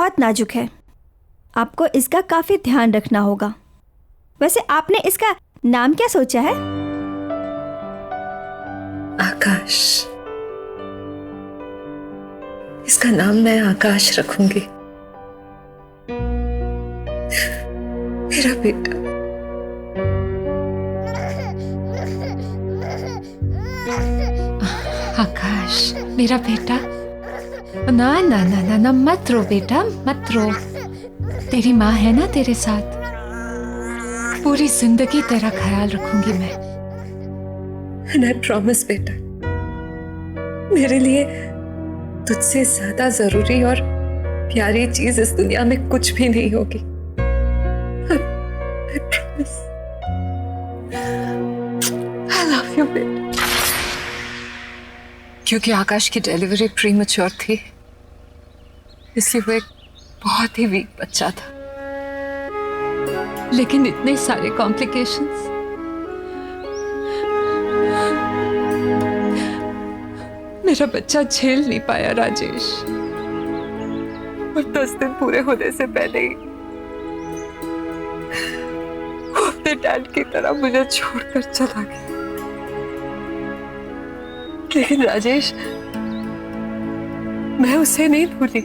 बहुत नाजुक है, आपको इसका काफी ध्यान रखना होगा। वैसे आपने इसका नाम क्या सोचा है? आकाश। इसका नाम मैं आकाश रखूंगी। मेरा बेटा। आकाश मेरा बेटा, ना ना ना ना ना, मत रो बेटा, मत रो। तेरी माँ है ना तेरे साथ, पूरी जिंदगी तेरा ख्याल रखूंगी मैं। And I promise बेटा, मेरे लिए तुझसे ज्यादा जरूरी और प्यारी चीज इस दुनिया में कुछ भी नहीं होगी। I promise. I love you बेटा। क्योंकि आकाश की डिलीवरी प्रीमैच्योर थी, इसलिए वो एक बहुत ही वीक बच्चा था। लेकिन इतने सारे कॉम्प्लिकेशंस, मेरा बच्चा झेल नहीं पाया राजेश। और 10 दिन पूरे होने से पहले ही वो अपने डैड की तरह मुझे छोड़कर चला गया। लेकिन राजेश, मैं उसे नहीं भूली,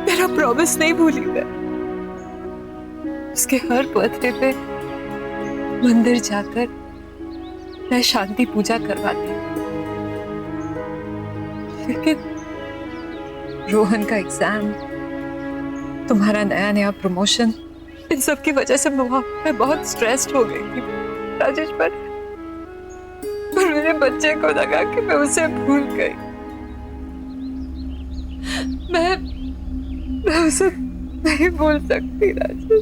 मेरा प्रॉमिस नहीं भूली। मैं उसके हर बर्थडे पे मंदिर जाकर मैं शांति पूजा करवाती। लेकिन रोहन का एग्जाम, तुम्हारा नया नया प्रमोशन, इन सब की वजह से मैं बहुत स्ट्रेस्ड हो गई थी राजेश। पर मेरे बच्चे को लगा कि मैं उसे भूल गई। मैं उसे नहीं भूल सकती राजेश,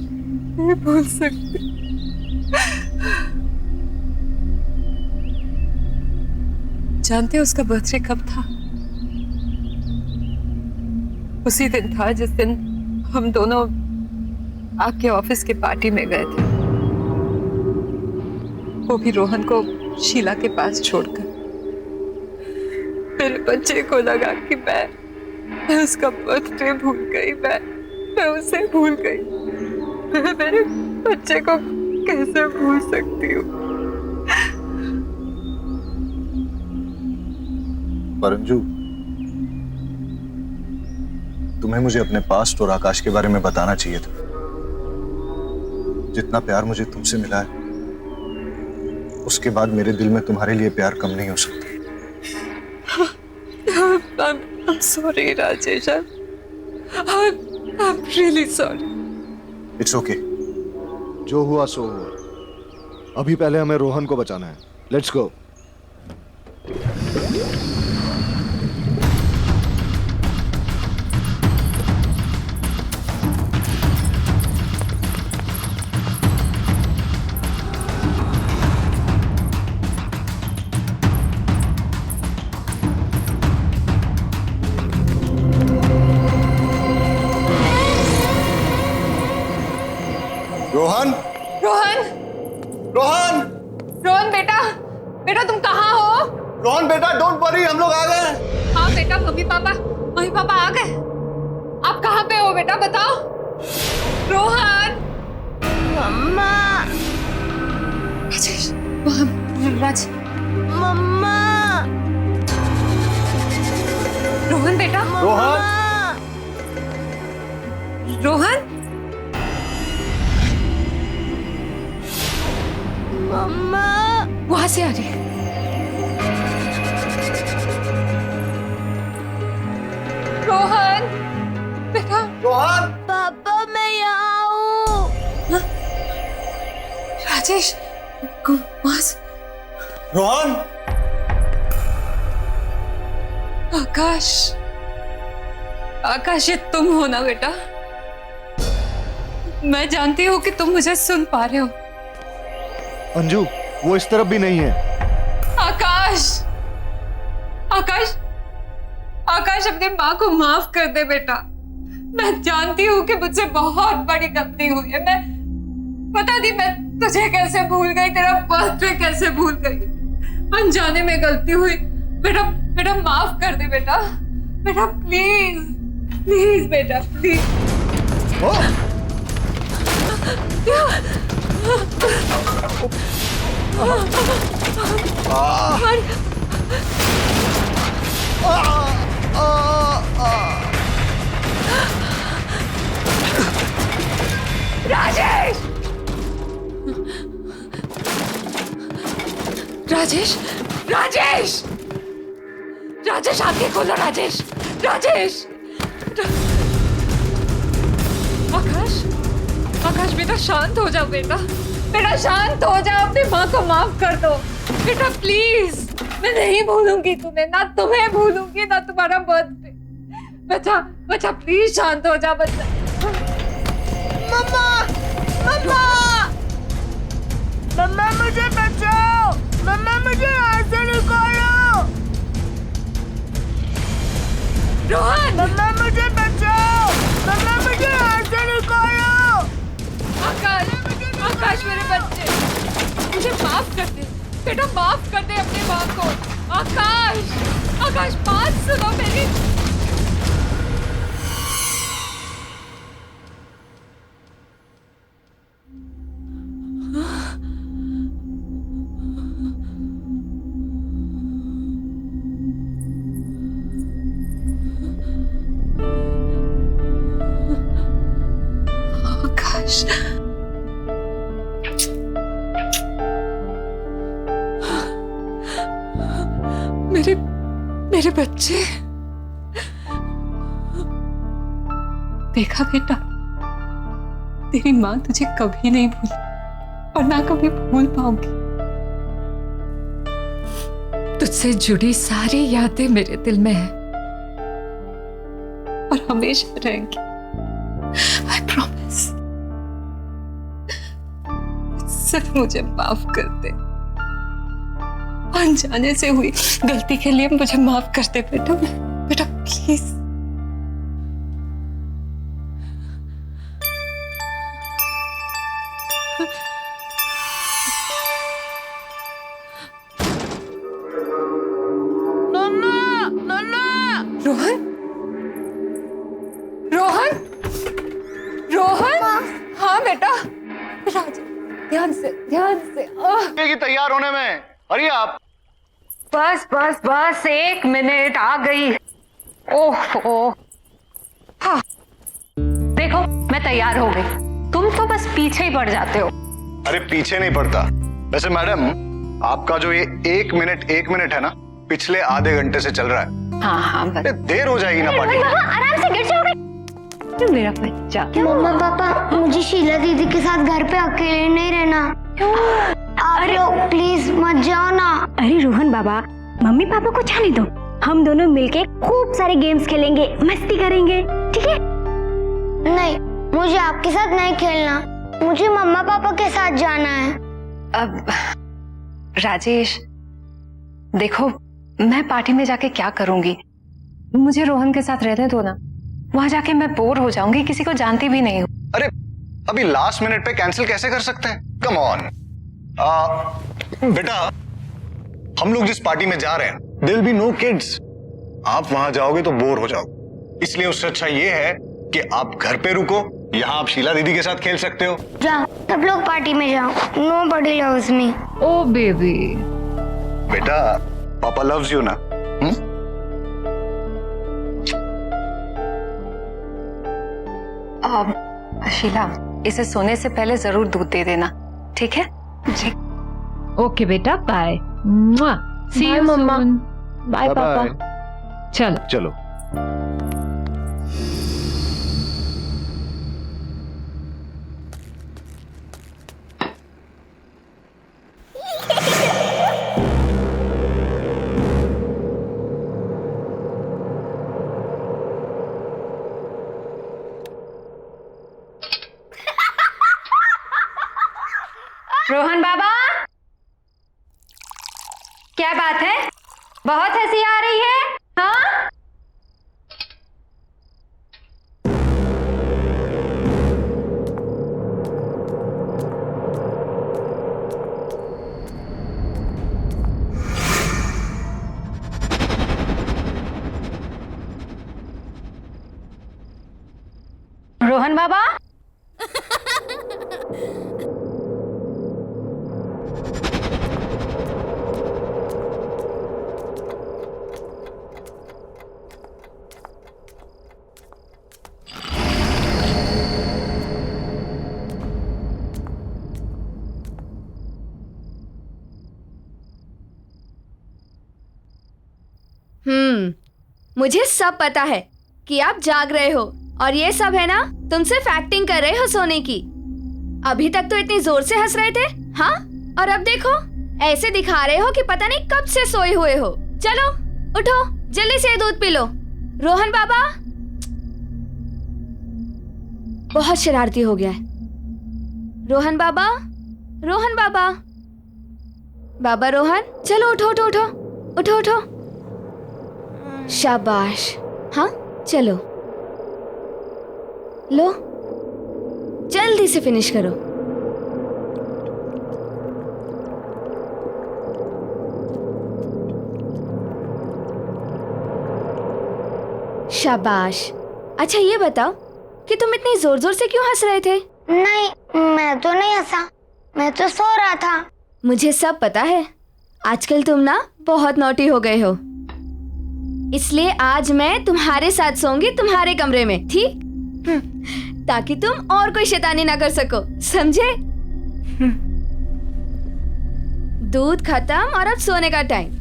नहीं भूल सकती। जानते हो उसका बर्थडे कब था? उसी दिन था जिस दिन हम दोनों आपके ऑफिस के पार्टी में गए थे, वो भी रोहन को शीला के पास छोड़कर। मेरे बच्चे को लगा कि मैं उसका बर्थडे भूल गई, मैं उसे भूल गई। मैं मेरे बच्चे को कैसे भूल सकती हूँ? परंजू, तुम्हें मुझे अपने पास्ट और आकाश के बारे में बताना चाहिए था। जितना प्यार मुझे तुमसे मिला है, उसके बाद मेरे दिल में तुम्हारे लिए प्यार कम नहीं हो सकता। I'm sorry Rajesh, I'm really sorry. It's okay. जो हुआ सो हुआ। अभी पहले हमें रोहन को बचाना है। Let's go. रोहन, रोहन, रोहन, रोहन बेटा, बेटा तुम कहाँ हो? रोहन बेटा, डोंट वरी, हम लोग आ गए। हाँ बेटा, मम्मी पापा आ गए। आप कहाँ पे हो बेटा, बताओ। रोहन, मम्मा, राजेश, राज, मम्मा, रोहन बेटा, रोहन, रोहन, मम्मा, वहां से आ रही है। रोहन बेटा, रोहन, पापा मैं यहाँ हूँ। राजेश, वहां से। रोहन, आकाश, आकाश ये तुम हो ना बेटा? मैं जानती हूँ कि तुम मुझे सुन पा रहे हो। अंजू, वो इस तरफ भी नहीं है। आकाश, आकाश, आकाश अपनी माँ को माफ कर दे बेटा। मैं जानती हूँ कि मुझसे बहुत बड़ी गलती हुई है। मैं पता नहीं मैं तुझे कैसे भूल गई, तेरा बर्थडे कैसे भूल गई। अनजाने में गलती हुई बेटा, बेटा माफ कर दे बेटा, बेटा प्लीज। प्लीज बेटा प्लीज। राजेश राजेश राजेश राजेश आंखें खोलो राजेश राजेश आकाश आकाश बेटा शांत हो जाओ बेटा बेटा शांत हो जाओ अपनी माँ को माफ कर दो बेटा प्लीज। मैं नहीं भूलूंगी तुम्हें ना तुम्हें भूलूंगी ना तुम्हारा बर्थडे। बच्चा बच्चा प्लीज शांत हो जाओ बच्चा। मम्मा मम्मा मम्मा मुझे बचाओ मम्मा मुझे यहाँ से निकालो रोहन मम्मा मुझे बचाओ मम्मा मुझे यहाँ से निकालो आकाश आकाश मेरे बच्चे मुझे माफ कर दे बेटा माफ कर दे अपनी माँ को। आकाश आकाश बात सुनो मेरी। आकाश मेरे बच्चे देखा बेटा तेरी माँ तुझे कभी नहीं भूली और ना कभी भूल पाऊंगी। तुझसे जुड़ी सारी यादें मेरे दिल में है और हमेशा रहेंगी। I promise। सिर्फ मुझे माफ कर दे अनजाने से हुई गलती के लिए मुझे माफ कर दे बेटा बेटा प्लीज। मम्मा मम्मा रोहन रोहन रोहन हाँ बेटा राज ध्यान से की तैयार होने में अरे आप बस बस बस 1 मिनट आ गई। ओह हाँ देखो मैं तैयार हो गई तुम तो बस पीछे ही पड़ जाते हो। अरे पीछे नहीं पड़ता। वैसे मैडम आपका जो ये 1 मिनट है ना पिछले आधे घंटे से चल रहा है। हाँ हाँ बस देर हो जाएगी ना पार्टी। आराम से गिर जाओगे मेरा बच्चा। मम्मा पापा मुझे शीला दीदी के साथ घर पे अकेले नहीं रहना आप लोग प्लीज मत जाओ ना। अरे रोहन बाबा मम्मी पापा को जाने दो हम दोनों मिलके खूब सारे गेम्स खेलेंगे मस्ती करेंगे ठीक है। नहीं मुझे आपके साथ नहीं खेलना मुझे मम्मा पापा के साथ जाना है। अब राजेश देखो मैं पार्टी में जाके क्या करूंगी मुझे रोहन के साथ रहने दो ना वहां जाके मैं बोर हो जाऊंगी किसी को जानती भी नहीं हूँ। अरे अभी लास्ट मिनट पे कैंसिल कैसे कर सकते हैं। कम ऑन बेटा हम लोग जिस पार्टी में जा रहे हैं there will be no kids. आप वहां जाओगे तो बोर हो जाओगे इसलिए उससे अच्छा ये है कि आप घर पे रुको यहाँ आप शीला दीदी के साथ खेल सकते हो। जाओ सब लोग पार्टी में जाओ नोबडी लव्स मी। ओ बेबी बेटा पापा लव्स यू ना। शीला इसे सोने से पहले जरूर दूध दे देना ठीक है जी। ओके बेटा bye see Bye, you mama. Soon. Bye papa. चलो चलो रोहन बाबा क्या बात है बहुत हंसी आ रही है हाँ। रोहन बाबा, मुझे सब पता है कि आप जाग रहे हो और ये सब है ना, तुम सिर्फ एक्टिंग कर रहे हो सोने की। अभी तक तो इतनी जोर से हंस रहे थे, हाँ? और अब देखो ऐसे दिखा रहे हो कि पता नहीं कब से सोए हुए हो। चलो उठो, जल्दी से दूध पी लो। रोहन बाबा बहुत शरारती हो गया है। रोहन बाबा, रोहन बाबा, बाबा रोहन, चलो उठो उठो उठो उठो उठो। शाबाश, हाँ चलो, लो जल्दी से फिनिश करो। शाबाश। अच्छा ये बताओ कि तुम इतनी जोर जोर से क्यों हंस रहे थे? नहीं, मैं तो नहीं हंसा, मैं तो सो रहा था। मुझे सब पता है, आजकल तुम ना बहुत नॉटी हो गए हो, इसलिए आज मैं तुम्हारे साथ सोऊंगी तुम्हारे कमरे में, ठीक? ताकि तुम और कोई शैतानी ना कर सको, समझे? दूध खत्म और अब सोने का टाइम।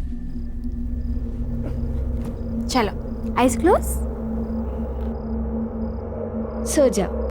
चलो आइज क्लोज, सो जाओ।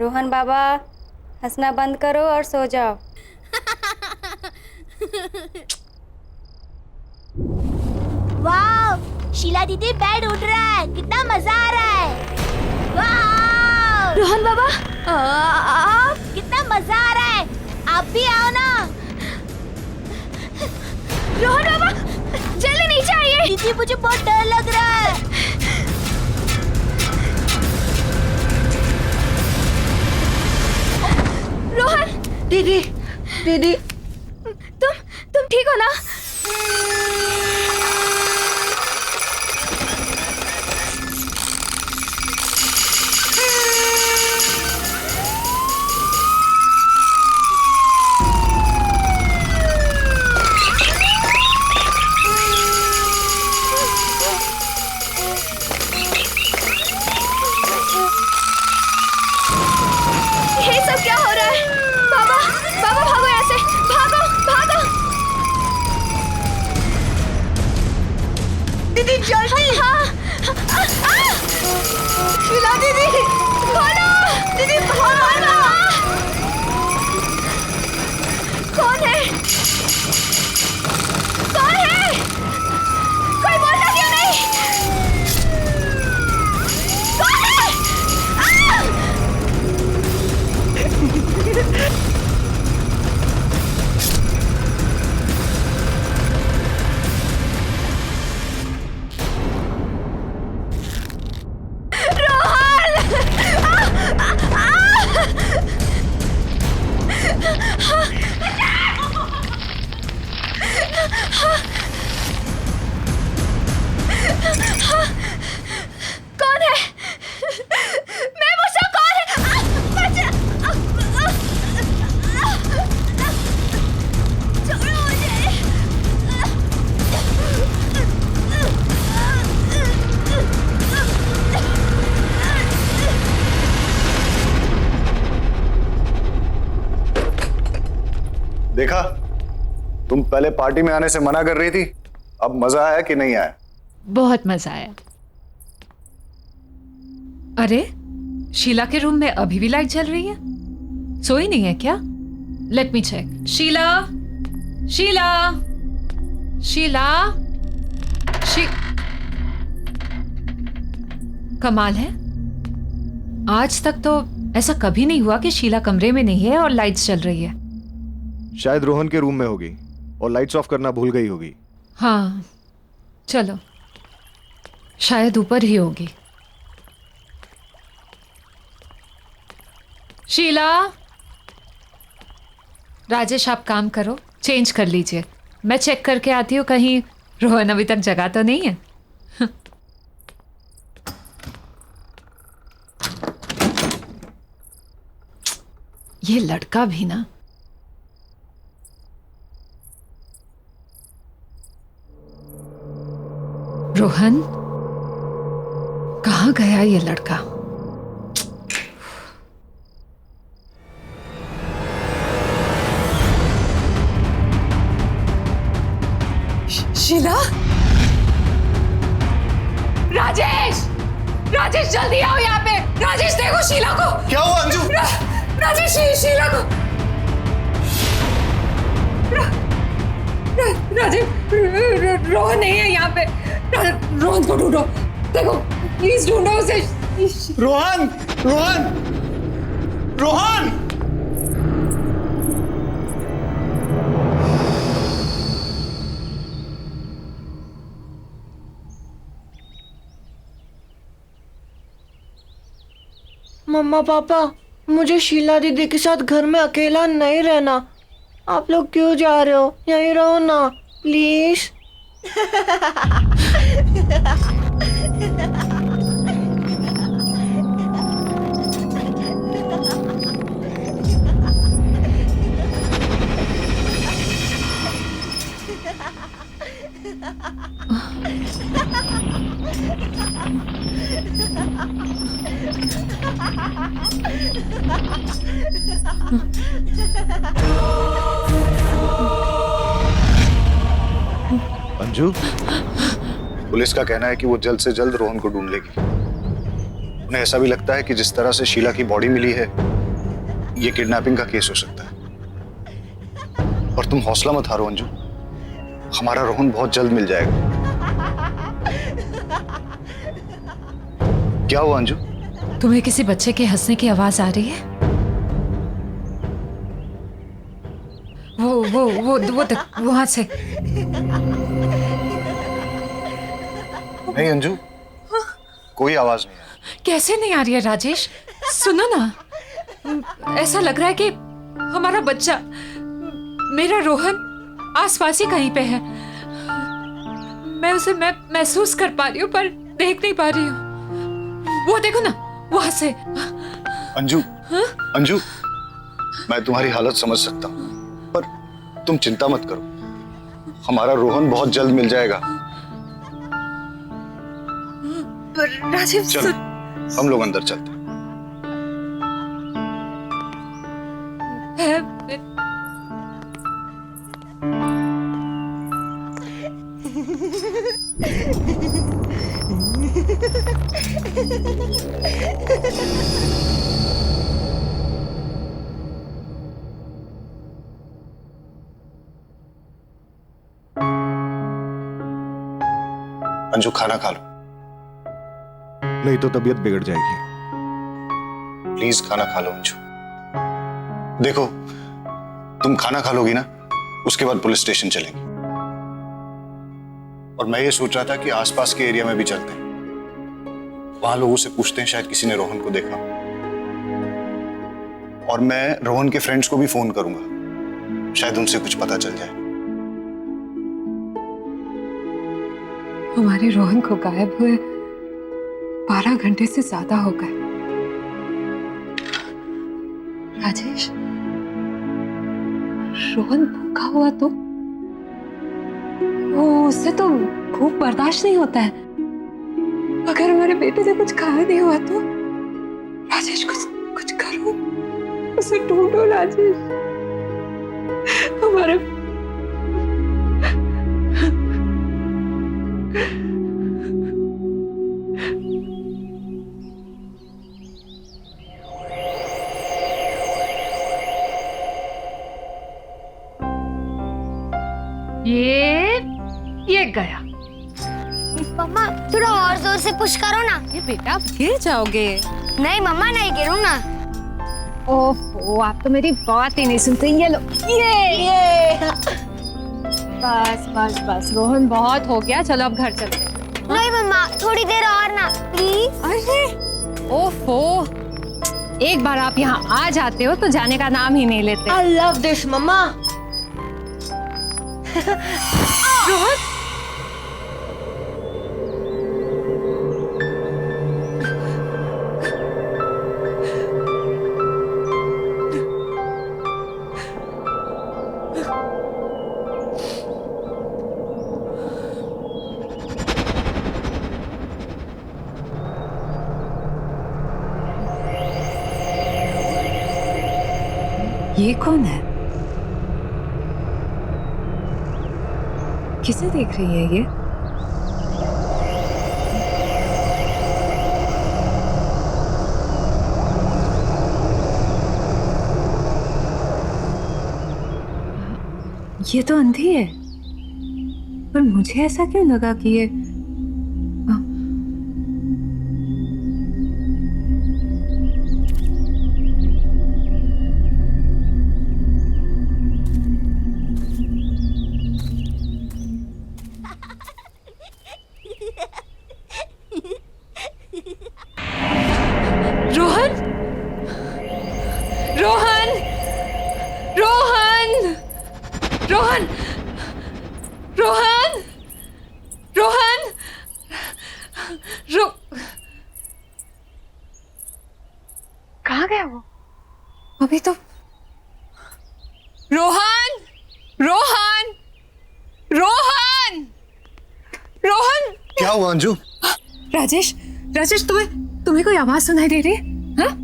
रोहन बाबा हंसना बंद करो और सो जाओ। वाह, शीला दीदी बेड उठ रहा है, कितना मजा आ रहा है। वाह, रोहन बाबा, कितना मजा आ रहा है, आप भी आओ ना। रोहन बाबा जल्दी नीचे आइए। दीदी मुझे बहुत डर लग रहा है। रोहन, दीदी, दीदी, तुम ठीक हो ना? ये सब क्या हो रहा है? बाबा, बाबा भागो यहाँ से, भागो भागो। दीदी जल्दी। हाँ, शीला दीदी, खोलो, दीदी खोलो। कौन है? कौन है? कोई बोलता क्यों नहीं? कौन है? कौन है? मैं पूछा कौन है? बचा! छोड़ो मुझे! देखा, तुम पहले पार्टी में आने से मना कर रही थी, अब मजा आया कि नहीं आया? बहुत मजा आया। अरे शीला के रूम में अभी भी लाइट जल रही है। सोई नहीं है क्या? Let me check. Sheela, Sheela, Sheela, कमाल है, आज तक तो ऐसा कभी नहीं हुआ कि शीला कमरे में नहीं है और लाइट्स चल रही है। शायद रोहन के रूम में होगी और लाइट्स ऑफ करना भूल गई होगी। हाँ चलो, शायद ऊपर ही होगी। शीला, राजेश आप काम करो, चेंज कर लीजिए, मैं चेक करके आती हूँ कहीं रोहन अभी तक जगा तो नहीं है। ये लड़का भी ना। रोहन, कहाँ गया ये लड़का? शीला, राजेश, राजेश जल्दी आओ यहाँ पे। राजेश देखो शीला को। क्या हुआ अंजू? राजेश, शीला को। राजेश, रोहन नहीं है यहाँ पे। रोहन को ढूंढो, देखो प्लीज ढूंढो उसे। रोहन, रोहन, रोहन! मम्मा पापा, मुझे शीला दीदी के साथ घर में अकेला नहीं रहना। आप लोग क्यों जा रहे हो? यहीं रहो ना प्लीज। अंजू, पुलिस का कहना है कि वो जल्द से जल्द रोहन को ढूंढ लेगी। उन्हें ऐसा भी लगता है कि जिस तरह से शीला की बॉडी मिली है, ये किडनैपिंग का केस हो सकता है। और तुम हौसला मत हारो अंजू, हमारा रोहन बहुत जल्द मिल जाएगा। क्या हुआ अंजू? तुम्हें किसी बच्चे के हंसने की आवाज आ रही है? वो तक वहां से। नहीं अंजू, कोई आवाज नहीं है। कैसे नहीं आ रही है राजेश? सुनो ना, ऐसा लग रहा है कि हमारा बच्चा, मेरा रोहन आसपास ही कहीं पे है। मैं उसे महसूस कर पा रही हूँ पर देख नहीं पा रही हूँ। वो देखो ना, वहां से। अंजू, अंजू, मैं तुम्हारी हालत समझ सकता हूँ, पर तुम चिंता मत करो, हमारा रोहन बहुत जल्द मिल जाएगा। राजीव, चलो, हम लोग अंदर चलते हैं। अंजू, खाना खा लो। नहीं तो तबीयत बिगड़ जाएगी। प्लीज खाना खा लो अंजू। देखो, तुम खाना खा लोगी ना, उसके बाद पुलिस स्टेशन चलेंगे। और मैं ये सोच रहा था कि आसपास के एरिया में भी चलते हैं, वहां लोगों से पूछते हैं, शायद किसी ने रोहन को देखा। और मैं रोहन के फ्रेंड्स को भी फोन करूंगा, शायद उनसे कुछ पता चल जाए। हमारे रोहन को गायब हुए 12 घंटे से ज्यादा हो गए। राजेश, रोहन भूखा हुआ तो उससे तो भूख बर्दाश्त नहीं होता है। अगर हमारे बेटे से कुछ खाया नहीं हुआ तो राजेश, कुछ करो, उसे ढूंढो राजेश। हमारे ये गया। मम्मा थोड़ा और जोर से पुश करो ना। ये बेटा आप गिर जाओगे। नहीं मम्मा नहीं गिरूंगा। ओह आप तो मेरी बात ही नहीं सुनते। ये लो ये बस बस बस रोहन बहुत हो गया, चलो अब घर चलते हैं। नहीं मम्मा थोड़ी देर और ना प्लीज। अरे ओफो, एक बार आप यहाँ आ जाते हो तो जाने का नाम ही नहीं लेते। I love this, मम्मा। रोहन ये कौन है? किसे देख रही है ये? ये तो अंधी है, पर मुझे ऐसा क्यों लगा कि ये रोहन रोहन रोहन रोहन रोहन रोहन कहाँ गया वो? अभी तो रोहन रोहन रोहन रोहन क्या हुआ अंजू? राजेश राजेश तुम्हें कोई आवाज सुनाई दे रही है? हाँ?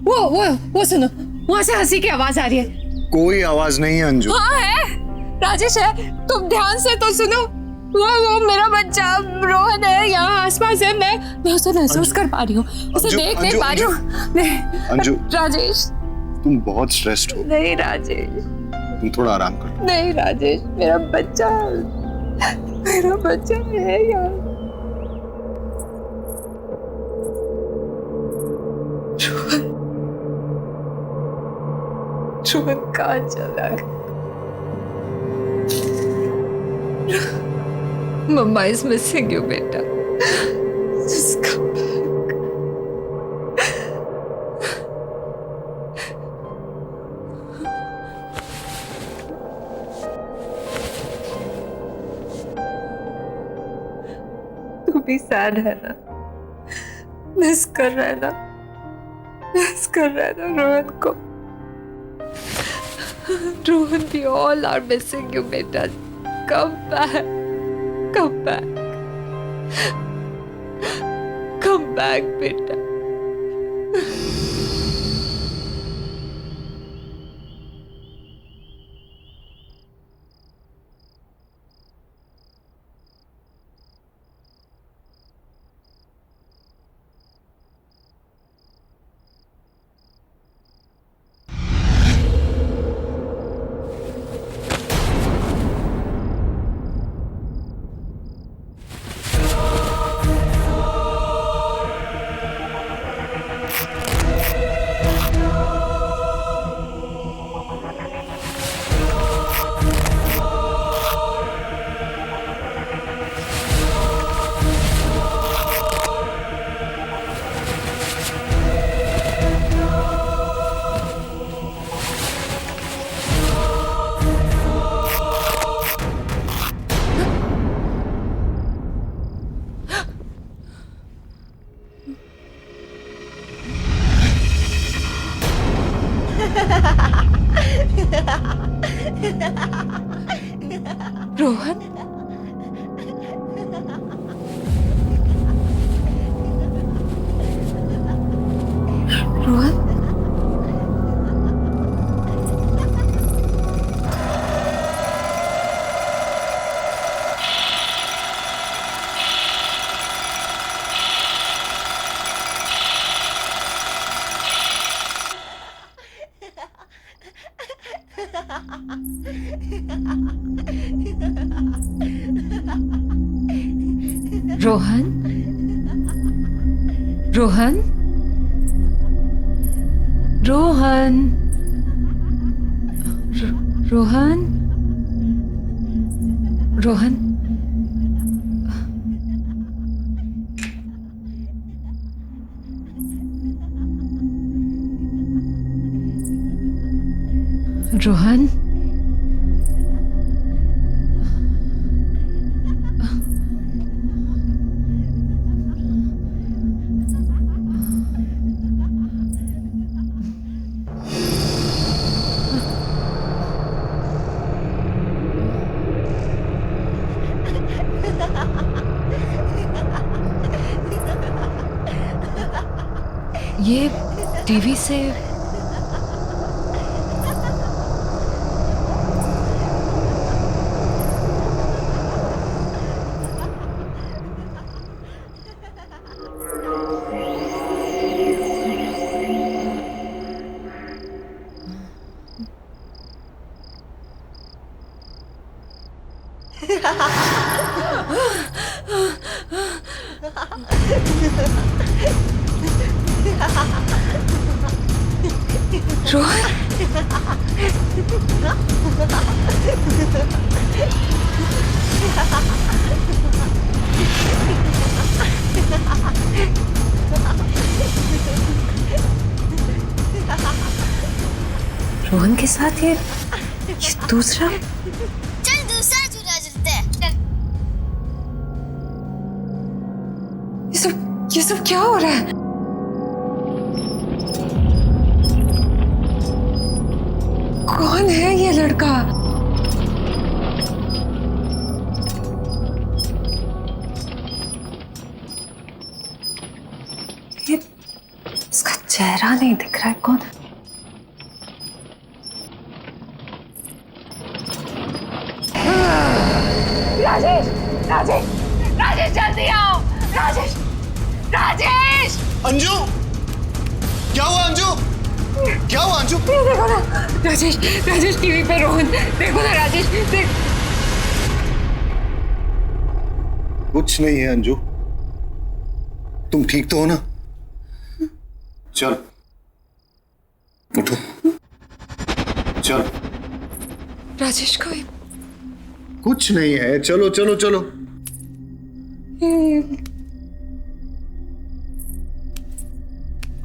वो सुनो, वहां से हंसी की आवाज आ रही है। कोई आवाज नहीं है अंजू। हाँ है, राजेश है, तुम ध्यान से तो सुनो। वो मेरा बच्चा रोहन है, यहाँ आसपास है। मैं उसे महसूस कर पा रही हूँ, उसे देख नहीं पा रही हूँ। अंजू राजेश तुम बहुत स्ट्रेस्ड हो। नहीं राजेश, तुम थोड़ा आराम करो। नहीं राजेश, मेरा बच्चा है यार। रोहन कहाँ चला गया? मम्मा इज मिसिंग यू बेटा। Just come back. तू भी सैड है ना? मिस कर रहा है ना? मिस कर रहा है ना रोहन को? Rohan, we all are missing you, beta. Come back. Come back. Come back, beta. Rohan Rohan Rohan, Rohan, Rohan, Rohan, Rohan, Rohan, ये टीवी से रोहन, रोहन के साथ ये दूसरा। चल दूसरा झूला झूलते हैं। ये सब क्या हो रहा है? कौन है ये लड़का? ये इसका चेहरा नहीं दिख रहा है। कौन? राजेश, राजेश, राजेश जल्दी आओ। राजेश, राजेश। अंजू, क्या हुआ अंजू? क्या हुआ अंजू? देखो ना राजेश, राजेश टीवी पे रोहन। देखो ना राजेश, देख। कुछ नहीं है अंजू, तुम ठीक तो हो ना? चल उठो, चल। राजेश को कुछ नहीं है, चलो चलो चलो।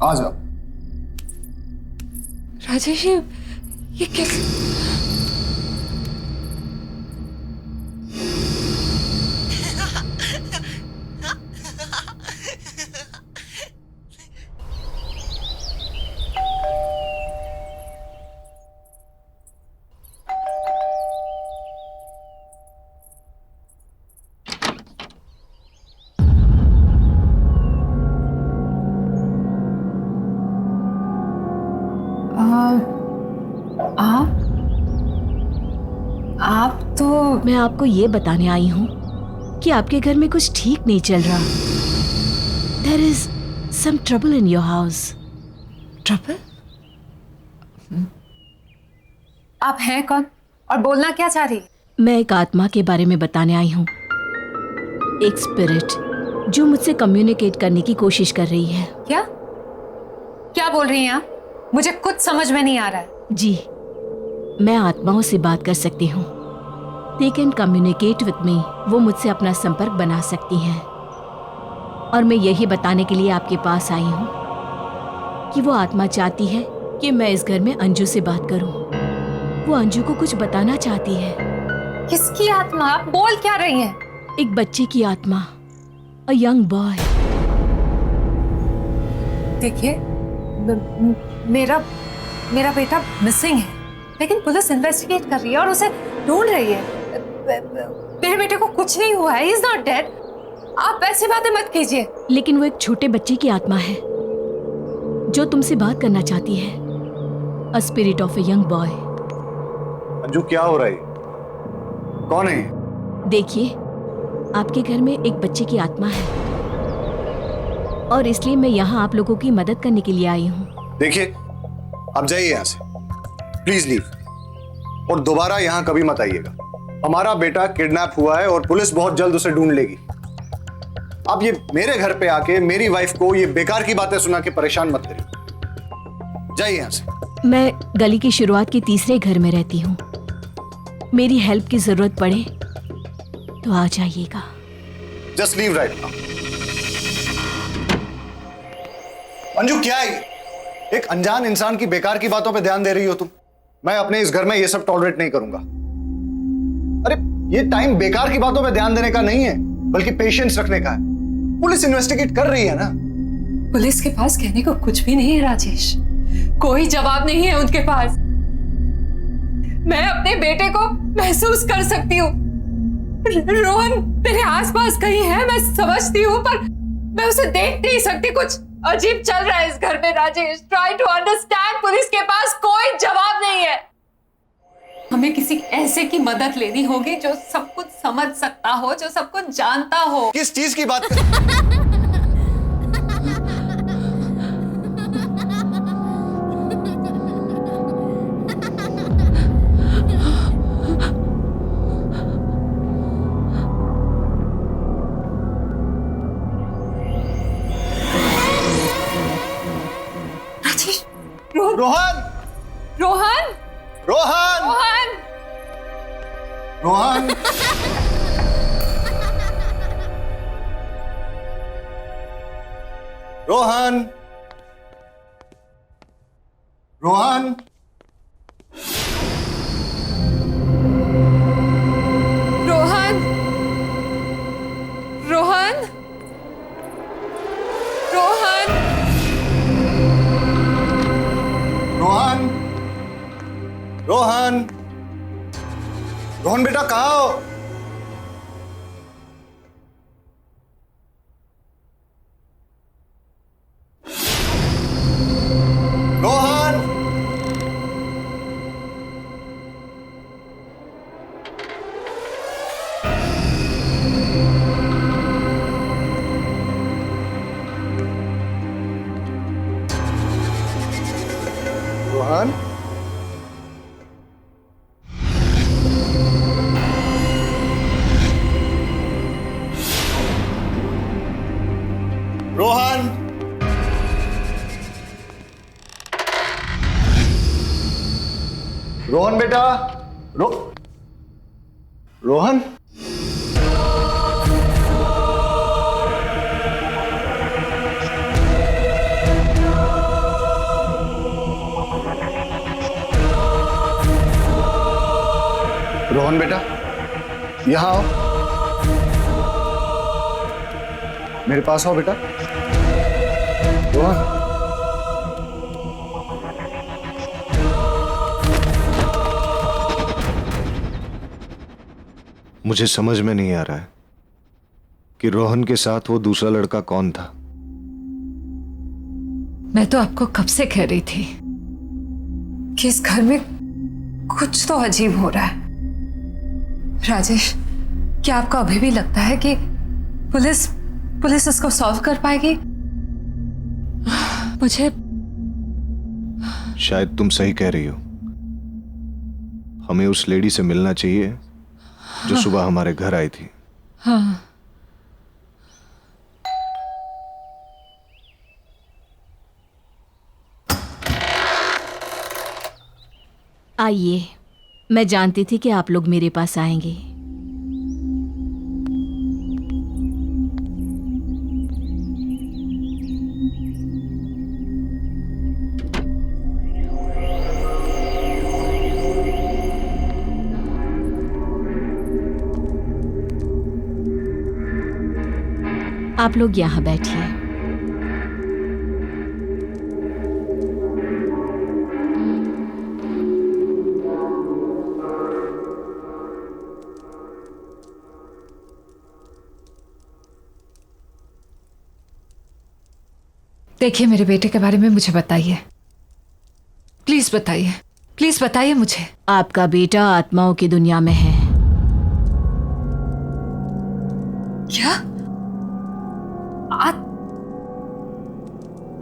आ जाओ। राजेश ये कैसे? आप तो मैं आपको ये बताने आई हूँ कि आपके घर में कुछ ठीक नहीं चल रहा। There is some trouble in your house. Trouble? आप हैं कौन और बोलना क्या चाह रही? मैं एक आत्मा के बारे में बताने आई हूँ, एक स्पिरिट जो मुझसे कम्युनिकेट करने की कोशिश कर रही है। क्या क्या बोल रही हैं आप? मुझे कुछ समझ में नहीं आ रहा है। जी, मैं आत्माओं से बात कर सकती हूँ। They can communicate with me. वो मुझसे अपना संपर्क बना सकती हैं। और मैं यही बताने के लिए आपके पास आई हूँ कि वो आत्मा चाहती है कि मैं इस घर में अंजू से बात करूँ। वो अंजू को कुछ बताना चाहती है। किसकी आत्मा? आप बोल क्या रही हैं? एक बच्चे की आत्मा, a young boy. देखिए, मेरा बेटा मिसिंग है, लेकिन पुलिस इन्वेस्टिगेट कर रही है और उसे ढूंढ रही है। मेरे बेटे को कुछ नहीं हुआ है, he is not dead. आप ऐसी बातें मत कीजिए। लेकिन वो एक छोटे बच्चे की आत्मा है जो तुमसे बात करना चाहती है। A spirit of a young boy. Anju क्या हो रहा है? कौन है? देखिए, आपके घर में एक बच्चे की आत्मा है और इसलिए मैं यहाँ आप लोगों की मदद करने के लिए आई हूँ। देखिए, आप जाइए यहाँ से, प्लीज लीव। और दोबारा यहां कभी मत आइएगा। हमारा बेटा किडनैप हुआ है और पुलिस बहुत जल्द उसे ढूंढ लेगी। आप ये मेरे घर पे आके मेरी वाइफ को ये बेकार की बातें सुना के परेशान मत करिए। जाइए यहां से। मैं गली की शुरुआत के तीसरे घर में रहती हूँ। मेरी हेल्प की जरूरत पड़े तो आ जाइएगा। Just leave right now. Anju क्या है ये? एक अनजान इंसान की बेकार की बातों पे ध्यान दे रही हो तुम। मैं अपने इस घर में ये सब टॉलरेट नहीं करूंगा। अरे ये टाइम बेकार की बातों पे ध्यान देने का नहीं है, बल्कि पेशेंस रखने का है। पुलिस इन्वेस्टिगेट कर रही है ना। पुलिस के पास कहने को कुछ भी नहीं है राजेश, कोई जवाब नहीं है उनके पास। मैं अपने बेटे को महसूस कर सकती हूँ। रोहन मेरे आसपास कहीं है, मैं समझती हूँ, पर मैं उसे देख नहीं सकती। कुछ अजीब चल रहा है इस घर में Rajesh. Try to understand. Police के पास कोई जवाब नहीं है। हमें किसी ऐसे की मदद लेनी होगी जो सब कुछ समझ सकता हो, जो सब कुछ जानता हो। किस चीज की बात राजेश, रोहन रोहन रोहन रोहन रोहन रोहन रोहन रोहन रोहन रोहन रोहन रोहन रोहन रोहन बेटा कहाँ हो? रोहन रोहन रोहन रोहन बेटा रोहन रोहन बेटा यहां आओ, मेरे पास आओ बेटा। रोहन मुझे समझ में नहीं आ रहा है कि रोहन के साथ वो दूसरा लड़का कौन था। मैं तो आपको कब से कह रही थी कि इस घर में कुछ तो अजीब हो रहा है। राजेश, क्या आपको अभी भी लगता है कि पुलिस इसको सॉल्व कर पाएगी? मुझे शायद तुम सही कह रही हो। हमें उस लेडी से मिलना चाहिए जो सुबह हमारे घर आई थी। हाँ, आइए, मैं जानती थी कि आप लोग मेरे पास आएंगे। आप लोग यहाँ बैठिए। देखिए, मेरे बेटे के बारे में मुझे बताइए, प्लीज बताइए, प्लीज बताइए मुझे। आपका बेटा आत्माओं की दुनिया में है। क्या?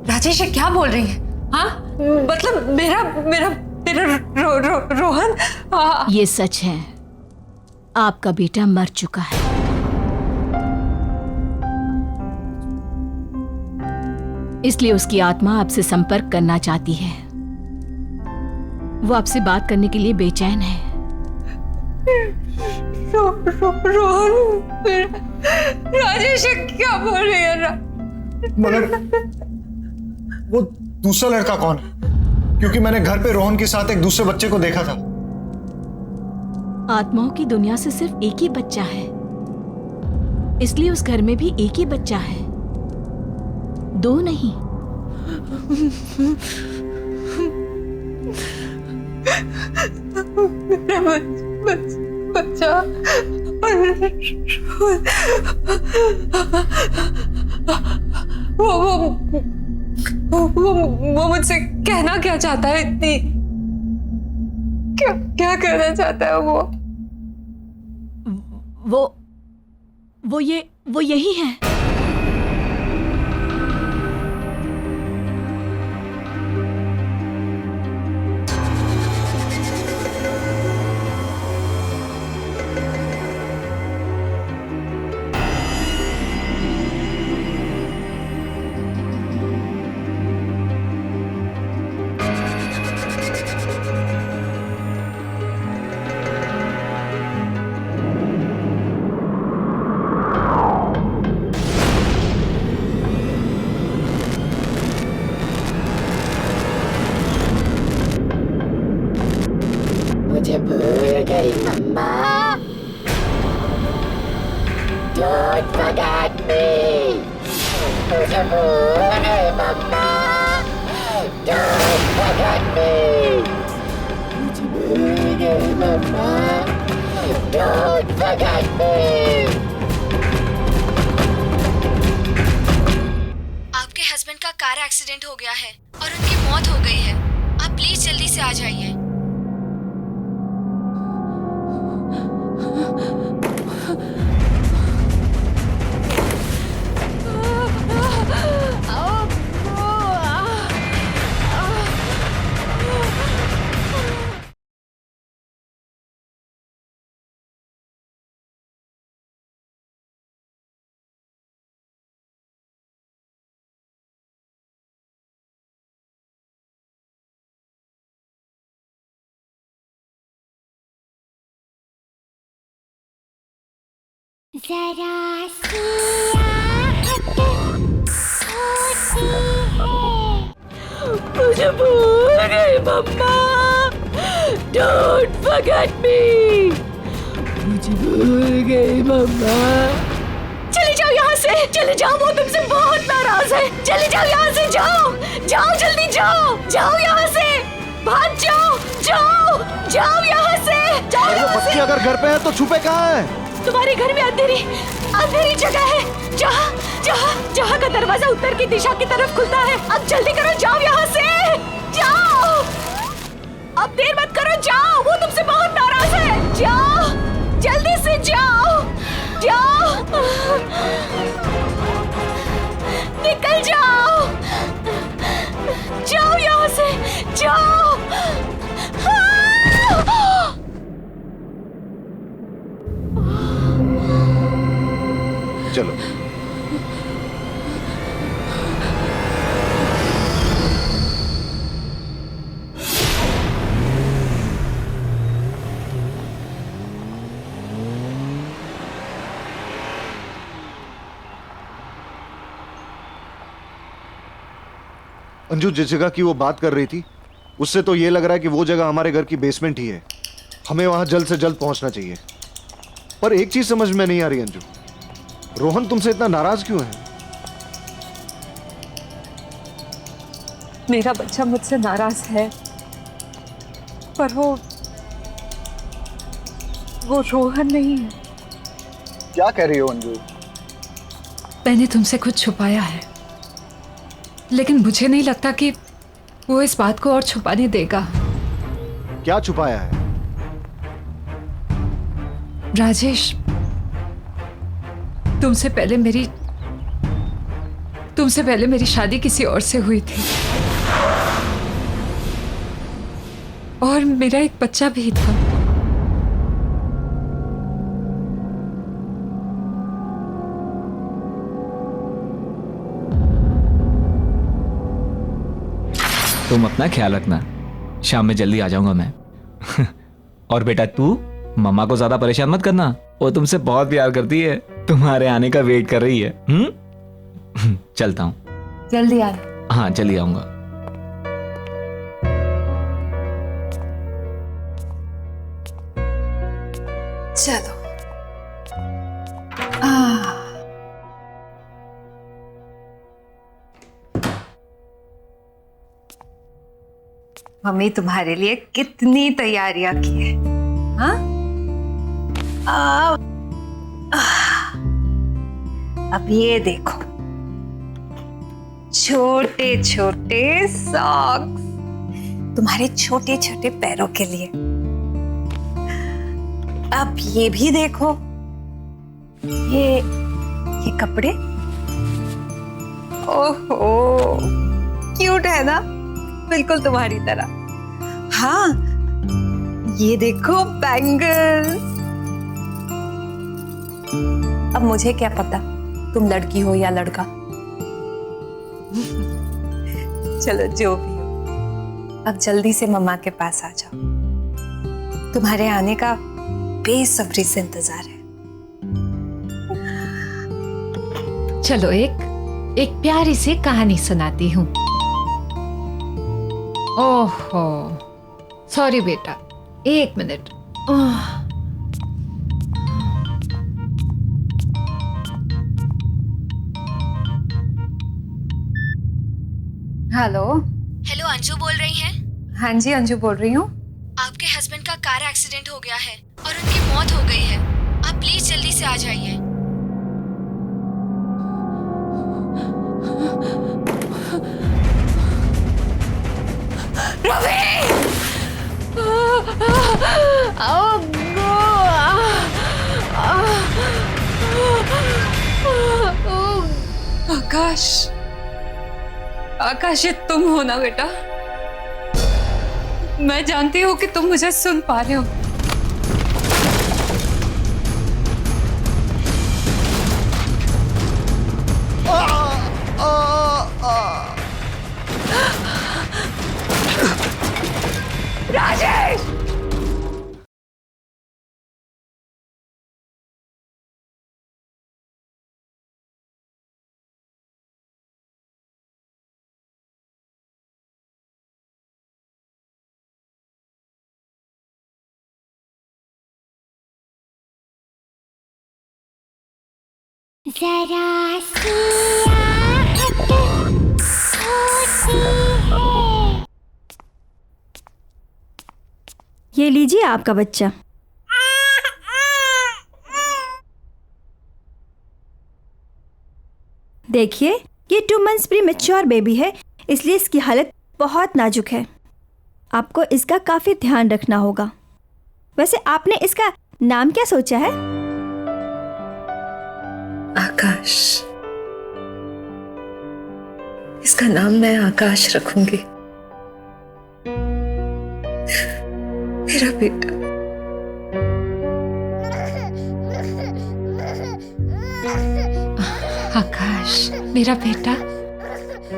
राजेश, ये क्या बोल रही है? हाँ, मतलब मेरा रोहन ये सच है, आपका बेटा मर चुका है। इसलिए उसकी आत्मा आपसे संपर्क करना चाहती है। वो आपसे बात करने के लिए बेचैन है। रोहन, राजेश क्या बोल रही है? मगर वो दूसरा लड़का कौन है? क्योंकि मैंने घर पे रोहन के साथ एक दूसरे बच्चे को देखा था। आत्माओं की दुनिया से सिर्फ एक ही बच्चा है, इसलिए उस घर में भी एक ही बच्चा है, दो नहीं। मेरा बच्चा वो मुझसे कहना क्या चाहता है? इतनी क्या कहना चाहता है वो यही है। मुझे भूल गई मम्मा। Don't forget me. मुझे भूल गई मम्मा। Don't forget me. मुझे भूल गई मम्मा। Don't forget me. आपके हस्बैंड का कार एक्सीडेंट हो गया है और उनकी मौत हो गई है। आप प्लीज जल्दी से आ जाइए। जरा सी आहट होती है। मुझे भूल गई मम्मा। Don't forget me. मुझे भूल गई मम्मा। चले जाओ यहाँ से, चले जाओ, वो तुमसे बहुत नाराज है। चले जाओ यहाँ से, जाओ जाओ, जल्दी जाओ, जाओ यहाँ से, भाग जाओ, जाओ जाओ यहाँ से, जाओ यहाँ से। बच्चे अगर घर पे है तो छुपे कहाँ है? तुम्हारे घर में अंधेरी जगह है, जहाँ का दरवाजा उत्तर की दिशा की तरफ खुलता है। अब जल्दी करो, जाओ यहाँ से, जाओ, अब देर मत करो, जाओ, वो तुमसे बहुत नाराज है। जाओ, जल्दी से जाओ, जाओ, निकल जाओ, जाओ यहाँ से, जाओ। चलो। अंजू, जिस जगह की वो बात कर रही थी उससे तो ये लग रहा है कि वो जगह हमारे घर की बेसमेंट ही है। हमें वहां जल्द से जल्द पहुंचना चाहिए। पर एक चीज समझ में नहीं आ रही अंजू, रोहन तुमसे इतना नाराज क्यों है? मेरा बच्चा मुझसे नाराज है, पर वो रोहन नहीं है। क्या कह रही हो अंजू? मैंने तुमसे कुछ छुपाया है, लेकिन मुझे नहीं लगता कि वो इस बात को और छुपाने देगा। क्या छुपाया है? राजेश, तुमसे पहले मेरी शादी किसी और से हुई थी और मेरा एक बच्चा भी था। तुम अपना ख्याल रखना, शाम में जल्दी आ जाऊंगा मैं। और बेटा तू मम्मा को ज्यादा परेशान मत करना, वो तुमसे बहुत प्यार करती है, तुम्हारे आने का वेट कर रही है। चलता हूँ। जल्दी आना। हाँ जल्दी आऊंगा। चलो। मम्मी तुम्हारे लिए कितनी तैयारियां की है। हाँ? अब ये देखो, छोटे छोटे सॉक्स तुम्हारे छोटे छोटे पैरों के लिए। अब ये भी देखो, ये कपड़े। ओहो, क्यूट है ना, बिल्कुल तुम्हारी तरह। हाँ, ये देखो बैंगल्स। अब मुझे क्या पता तुम लड़की हो या लड़का। चलो जो भी हो, अब जल्दी से मम्मा के पास आ जाओ, तुम्हारे आने का बेसब्री से इंतजार है। चलो एक प्यारी सी कहानी सुनाती हूँ। ओहो, सॉरी बेटा, 1 मिनट। हेलो। हेलो, अंजू बोल रही हैं? हाँ जी, अंजू बोल रही हूँ। आपके हस्बैंड का कार एक्सीडेंट हो गया है और उनकी मौत हो गई है। आप प्लीज जल्दी से आ जाइए। आकाश, आकाश, ये तुम हो ना बेटा? मैं जानती हूँ कि तुम मुझे सुन पा रहे हो। राजेश! जरा सी आहट होती है। ये लीजिए आपका बच्चा। देखिए, ये 2 मंथ्स प्रीमैच्योर बेबी है, इसलिए इसकी हालत बहुत नाजुक है। आपको इसका काफी ध्यान रखना होगा। वैसे आपने इसका नाम क्या सोचा है? आकाश। इसका नाम मैं आकाश रखूंगी। मेरा बेटा। आकाश, मेरा बेटा,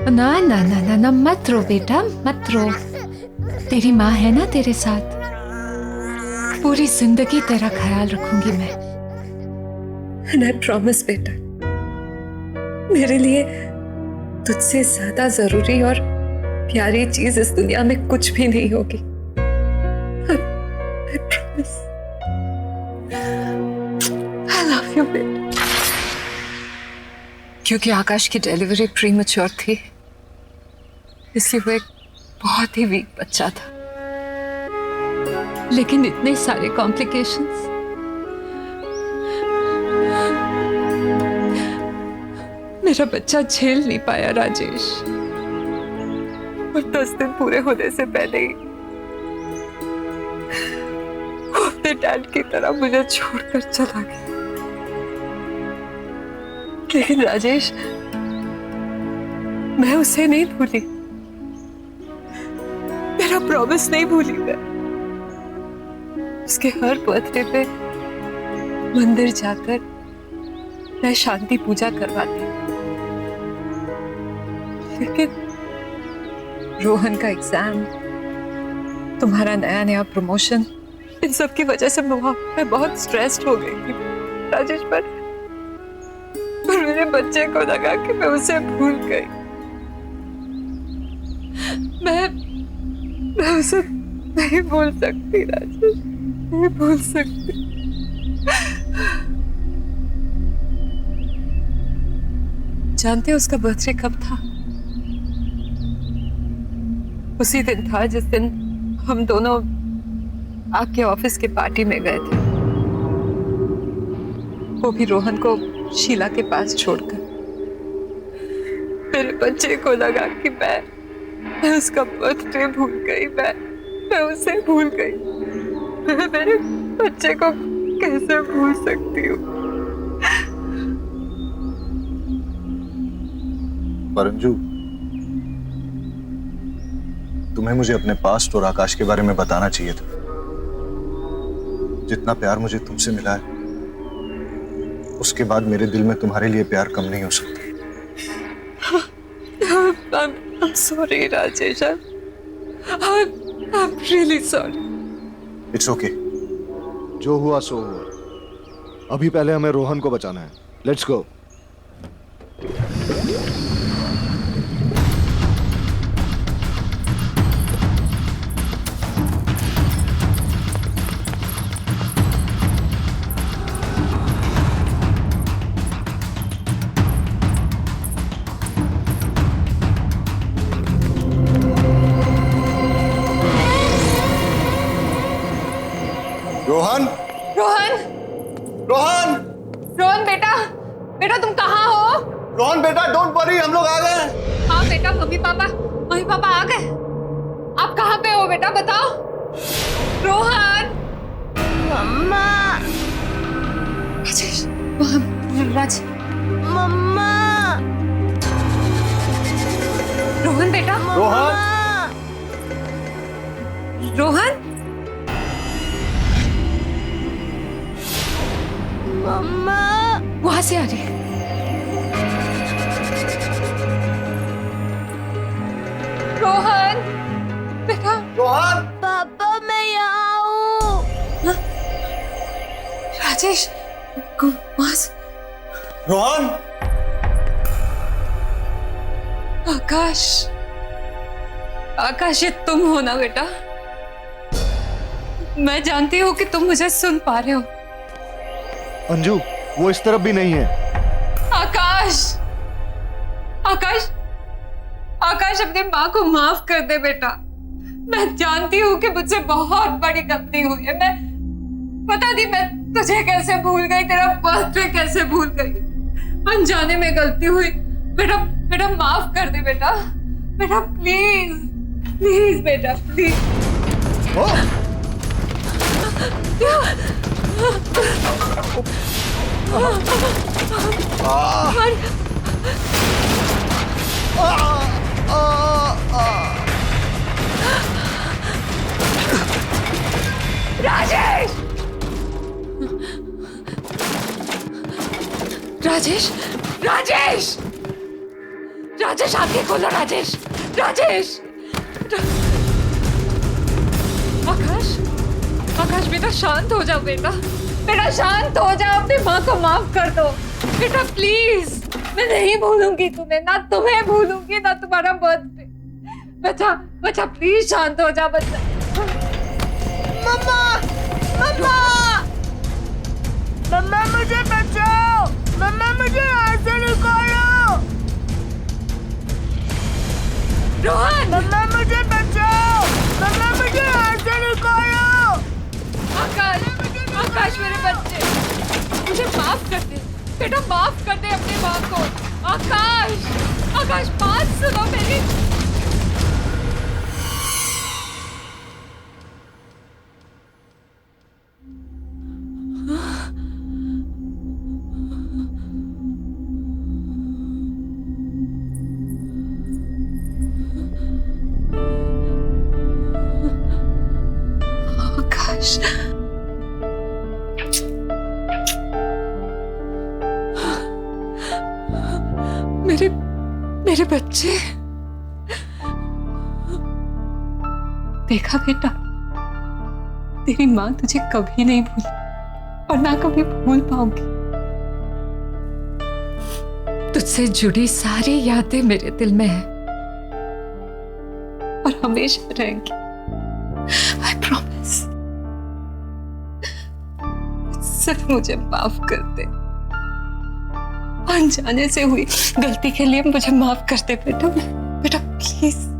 ना ना ना ना ना, मत रो बेटा, मत रो। तेरी माँ है ना तेरे साथ, पूरी जिंदगी तेरा ख्याल रखूंगी मैं। And I promise बेटा, मेरे लिए तुझसे ज्यादा जरूरी और प्यारी चीज इस दुनिया में कुछ भी नहीं होगी। I promise. I love you बेटा। क्योंकि आकाश की डिलीवरी प्रीमैच्योर थी, इसलिए वो एक बहुत ही वीक बच्चा था। लेकिन इतने सारे कॉम्प्लिकेशंस, मेरा बच्चा झेल नहीं पाया राजेश। और 10 दिन पूरे होने से पहले ही वो अपने डैड की तरह मुझे छोड़कर चला गया। लेकिन राजेश, मैं उसे नहीं भूली, मेरा प्रॉमिस नहीं भूली। मैं उसके हर बर्थडे पे मंदिर जाकर मैं शांति पूजा करवाती। रोहन का एग्जाम, तुम्हारा नया नया प्रमोशन, इन सब की वजह से मैं बहुत स्ट्रेस्ड हो गई थी राजेश। पर मेरे बच्चे को लगा कि मैं उसे भूल गई। मैं उसे नहीं भूल सकती राजेश, नहीं भूल सकती। जानते हो उसका बर्थडे कब था? उसी दिन था जिस दिन हम दोनों आपके ऑफिस की पार्टी में गए थे, वो भी रोहन को शीला के पास छोड़कर। मेरे बच्चे को लगा कि मैं उसका बर्थडे भूल गई, मैं उसे भूल गई। मैं मेरे बच्चे को कैसे भूल सकती हूँ? परंजू, तुम्हें मुझे अपने पास्ट और आकाश के बारे में बताना चाहिए था। जितना प्यार मुझे तुमसे मिला है, उसके बाद मेरे दिल में तुम्हारे लिए प्यार कम नहीं हो सकता। I'm sorry, Rajesh. I'm really sorry. It's okay, जो हुआ सो हुआ। अभी पहले हमें रोहन को बचाना है। Let's go. रोहन, रोहन, रोहन, रोहन बेटा, बेटा तुम कहाँ हो? रोहन बेटा, डोंट वरी, हम लोग आ गए। हाँ बेटा, मम्मी पापा आ गए। आप कहाँ पे हो बेटा, बताओ। रोहन, मम्मा, राजेश, राज, मम्मा, रोहन बेटा, रोहन, रोहन, मम्मा, वहां से आ रही है। रोहन बेटा, रोहन, पापा मैं यहाँ हूँ। राजेश, रोहन, आकाश, आकाश ये तुम हो ना बेटा? मैं जानती हूँ कि तुम मुझे सुन पा रहे हो। अंजू, वो इस तरफ भी नहीं है। आकाश, आकाश, आकाश अपनी माँ को माफ कर दे बेटा। मैं जानती हूँ कि मुझसे बहुत बड़ी गलती हुई है। मैं पता नहीं मैं तुझे कैसे भूल गई, तेरा बर्थडे कैसे भूल गई। अनजाने में गलती हुई बेटा, बेटा माफ कर दे बेटा, बेटा प्लीज, प्लीज बेटा प्लीज। राजेश, राजेश, राजेश, राजेश आंखें खोलो राजेश, राजेश। आकाश, आकाश बेटा शांत हो जाओ बेटा, बेटा शांत हो जाओ, अपनी माँ को माफ कर दो बेटा प्लीज। मैं नहीं भूलूंगी तुम्हें, ना तुम्हें भूलूंगी ना तुम्हारा बर्थडे। बच्चा, बच्चा प्लीज शांत हो जा बच्चा। मम्मा, मम्मा, मम्मा मुझे बचाओ, मम्मा मुझे यहाँ से निकालो। रोहन, मम्मा मुझे बचाओ, मम्मा मुझे यहाँ से निकालो। आकाश, आकाश मेरे बच्चे, मुझे माफ कर दे बेटा, माफ कर दे अपनी माँ को। आकाश, आकाश बात सुनो मेरी। आकाश, मेरे बच्चे, देखा बेटा, तेरी माँ तुझे कभी नहीं भूली और ना कभी भूल पाऊंगी। तुझसे जुड़ी सारी यादें मेरे दिल में है और हमेशा रहेंगी। I promise। सिर्फ मुझे माफ कर दे, अनजाने से हुई गलती के लिए मुझे माफ कर दे बेटा, बेटा प्लीज।